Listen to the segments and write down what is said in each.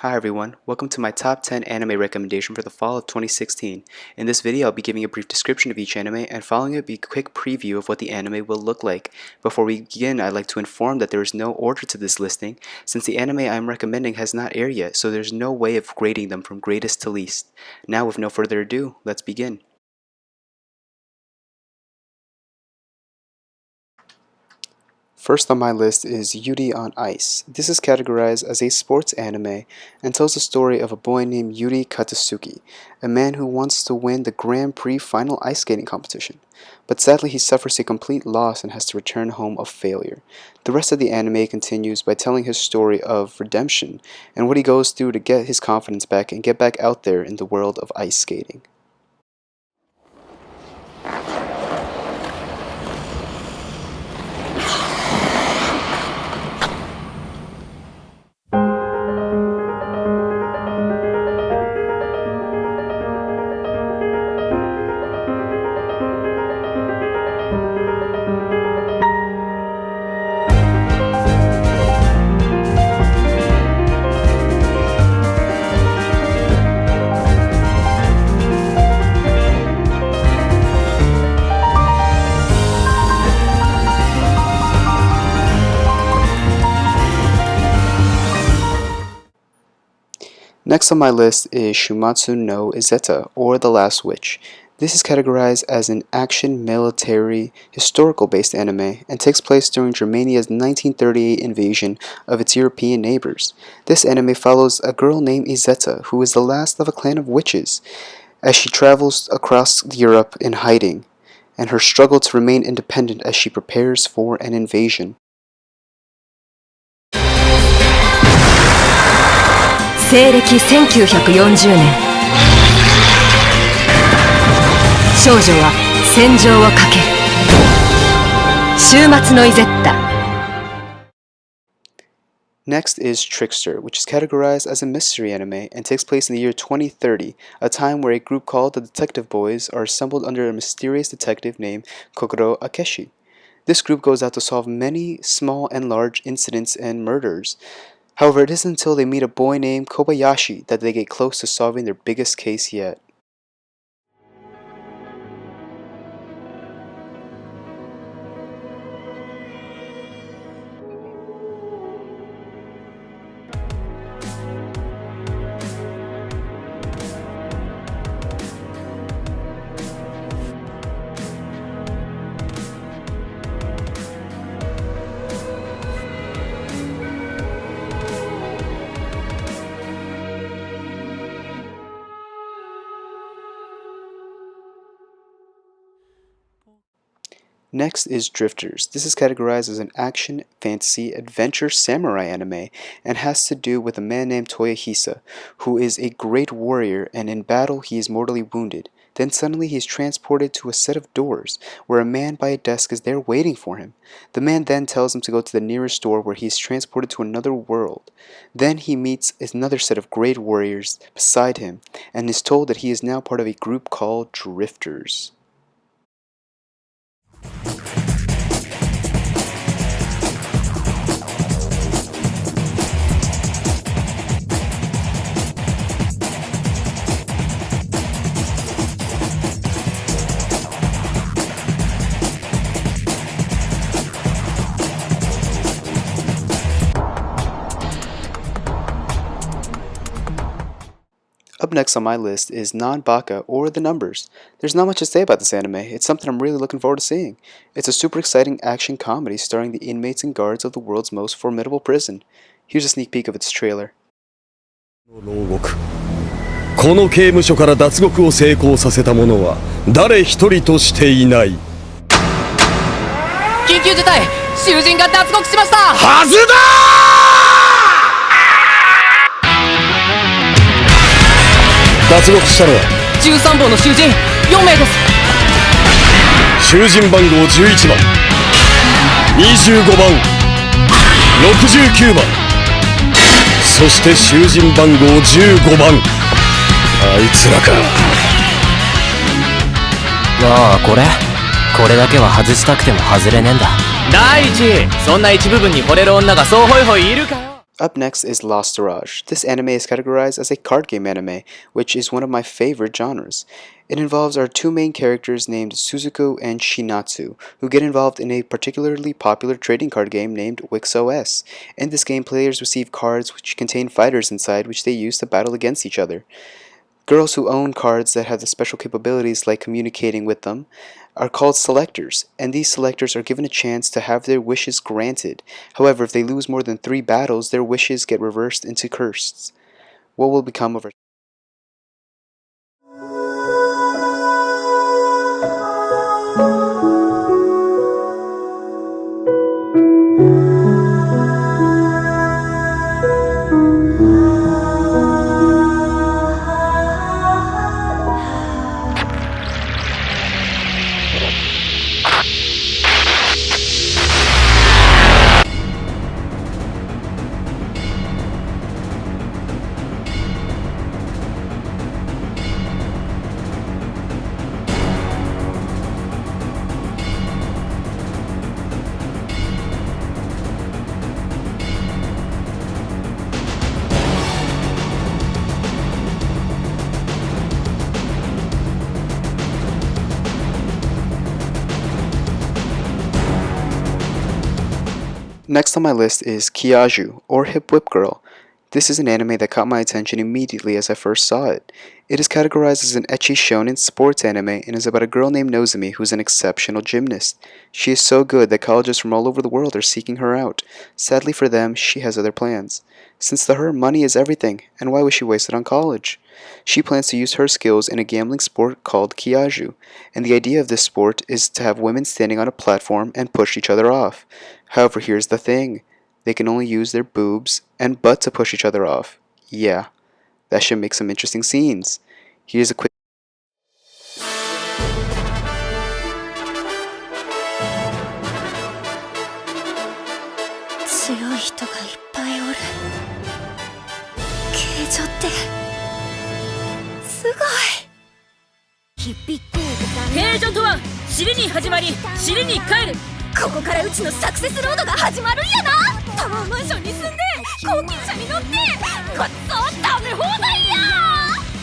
Hi everyone, welcome to my top 10 anime recommendation for the fall of 2016. In this video I'll be giving a brief description of each anime and following it will be a quick preview of what the anime will look like. Before we begin, I'd like to inform that there is no order to this listing since the anime I'm recommending has not aired yet, so there's no way of grading them from greatest to least. Now with no further ado, let's begin. First on my list is Yuri on Ice. This is categorized as a sports anime and tells the story of a boy named Yuri Katsuki, a man who wants to win the Grand Prix final ice skating competition. But sadly he suffers a complete loss and has to return home a failure. The rest of the anime continues by telling his story of redemption and what he goes through to get his confidence back and get back out there in the world of ice skating. Next on my list is Shumatsu no Izeta, or The Last Witch. This is categorized as an action, military, historical-based anime and takes place during Germania's 1938 invasion of its European neighbors. This anime follows a girl named Izeta, who is the last of a clan of witches, as she travels across Europe in hiding, and her struggle to remain independent as she prepares for an invasion. 西暦1940年、少女は戦場を駆ける。終末のイゼッタ。 Next is Trickster, which is categorized as a mystery anime and takes place in the year 2030, a time where a group called the Detective Boys are assembled under a mysterious detective named Kokoro Akeshi. This group goes out to solve many small and large incidents and murders. However, it isn't until they meet a boy named Kobayashi that they get close to solving their biggest case yet. Next is Drifters. This is categorized as an action, fantasy, adventure, samurai anime and has to do with a man named Toyohisa, who is a great warrior and in battle he is mortally wounded. Then suddenly he is transported to a set of doors where a man by a desk is there waiting for him. The man then tells him to go to the nearest door where he is transported to another world. Then he meets another set of great warriors beside him and is told that he is now part of a group called Drifters. Up next on my list is Non-Baka, or The Numbers. There's not much to say about this anime. It's something I'm really looking forward to seeing. It's a super exciting action comedy starring the inmates and guards of the world's most formidable prison. Here's a sneak peek of its trailer. この刑務所から脱獄を成功させた者は誰一人としていない。緊急事態、囚人が脱獄しました。はずだー。脱獄したのは13号の囚人4名です。囚人番号11番、25番、69番、そして囚人番号15番。あいつらか。ああ、これだけは外したくても外れねえんだ。第一、そんな一部分に惚れる女がそうホイホイいるかよ。Up next is Lost Mirage. This anime is categorized as a card game anime, which is one of my favorite genres. It involves our two main characters named Suzuku and Shinatsu, who get involved in a particularly popular trading card game named WixOS. In this game, players receive cards which contain fighters inside, which they use to battle against each other. Girls who own cards that have the special capabilities like communicating with them are called selectors, and these selectors are given a chance to have their wishes granted. However, if they lose more than 3 battles, their wishes get reversed into curses. What will become of our Next on my list is Kiasu, or Hip Whip Girl. This is an anime that caught my attention immediately as I first saw it. It is categorized as an ecchi shonen sports anime and is about a girl named Nozomi who is an exceptional gymnast. She is so good that colleges from all over the world are seeking her out. Sadly for them, she has other plans. Since to her, money is everything, and why would she waste it on college? She plans to use her skills in a gambling sport called Kiasu, and the idea of this sport is to have women standing on a platform and push each other off. However, here's the thing. They can only use their boobs and butt to push each other off. Yeah, that should make some interesting scenes. Here's a quick 強い人がいっぱいおる。形状ってすごい。形状とは尻に始まり尻に帰る。ここからうちのサクセスロードが始まるんやな。タワーマンションに住んで高級車に乗ってごちそう食べ放題や。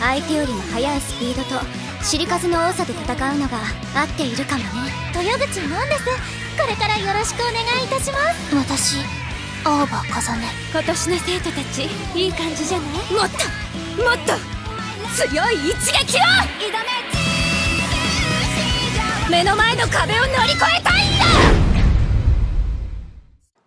相手よりも速いスピードと尻数の多さで戦うのが合っているかもね。豊口なんです。これからよろしくお願いいたします。私青葉風音。今年の生徒たちいい感じじゃない？もっともっと強い一撃を。目の前の壁を乗り越えたいんだ。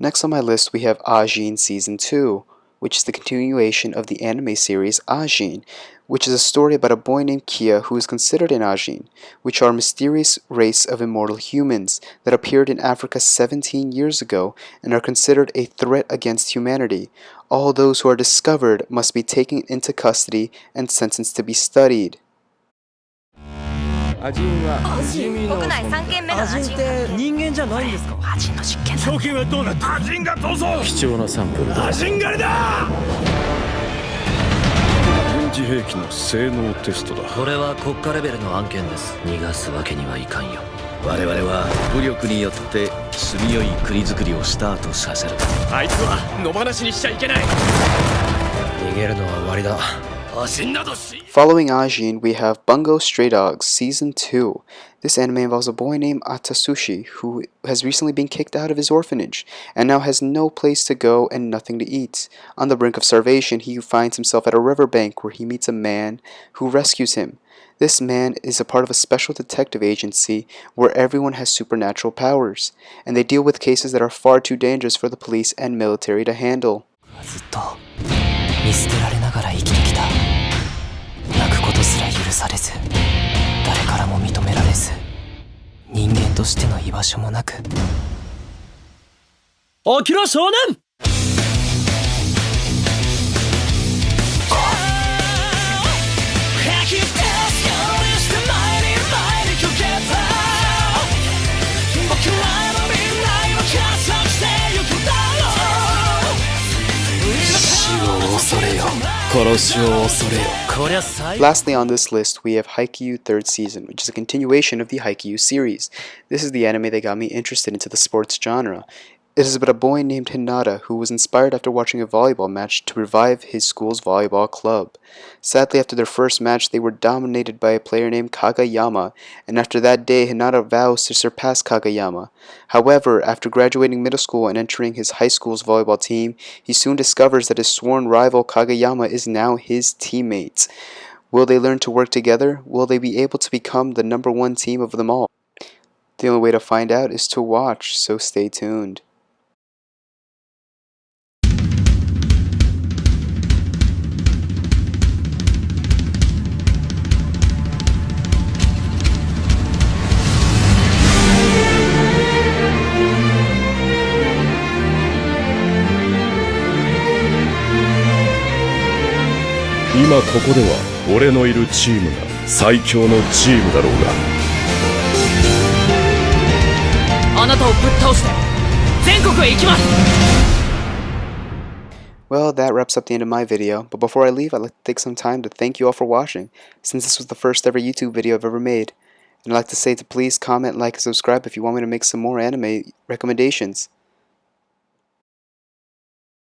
Next on my list, we have Ajin Season 2, which is the continuation of the anime series Ajin, which is a story about a boy named Kia who is considered an Ajin, which are a mysterious race of immortal humans that appeared in Africa 17 years ago and are considered a threat against humanity. All those who are discovered must be taken into custody and sentenced to be studied. アジンは国内3件目のアジンって人間じゃないんですか？アジンの実験だ。証券はどうなった？アジンが逃走。貴重なサンプルだ。アジン狩りだ。軍事兵器の性能テストだ。これは国家レベルの案件です。逃がすわけにはいかんよ。我々は武力によって住みよい国づくりをスタートさせる。あいつは野放しにしちゃいけない。逃げるのは終わりだ。 Following Ajin, we have Bungo Stray Dogs Season 2. This anime involves a boy named Atasushi who has recently been kicked out of his orphanage and now has no place to go and nothing to eat. On the brink of starvation, he finds himself at a riverbank where he meets a man who rescues him. This man is a part of a special detective agency where everyone has supernatural powers, and they deal with cases that are far too dangerous for the police and military to handle. 見捨てられながら生きてきた。泣くことすら許されず、誰からも認められず、人間としての居場所もなく。起きろ少年！ Lastly on this list, we have Haikyuu 3rd Season, which is a continuation of the Haikyuu series. This is the anime that got me interested into the sports genre. It is about a boy named Hinata who was inspired after watching a volleyball match to revive his school's volleyball club. Sadly, after their first match, they were dominated by a player named Kagayama, and after that day, Hinata vows to surpass Kagayama. However, after graduating middle school and entering his high school's volleyball team, he soon discovers that his sworn rival Kagayama is now his teammate. Will they learn to work together? Will they be able to become the #1 team of them all? The only way to find out is to watch, so stay tuned. 今ここでは俺のいるチームが最強のチームだろうが、あなたをぶっ倒して全国へ行きます。 Well, that wraps up the end of my video, but before I leave, I'd like to take some time to thank you all for watching, since this was the first ever YouTube video I've ever made. And I'd like to say to please comment, like, and subscribe if you want me to make some more anime recommendations.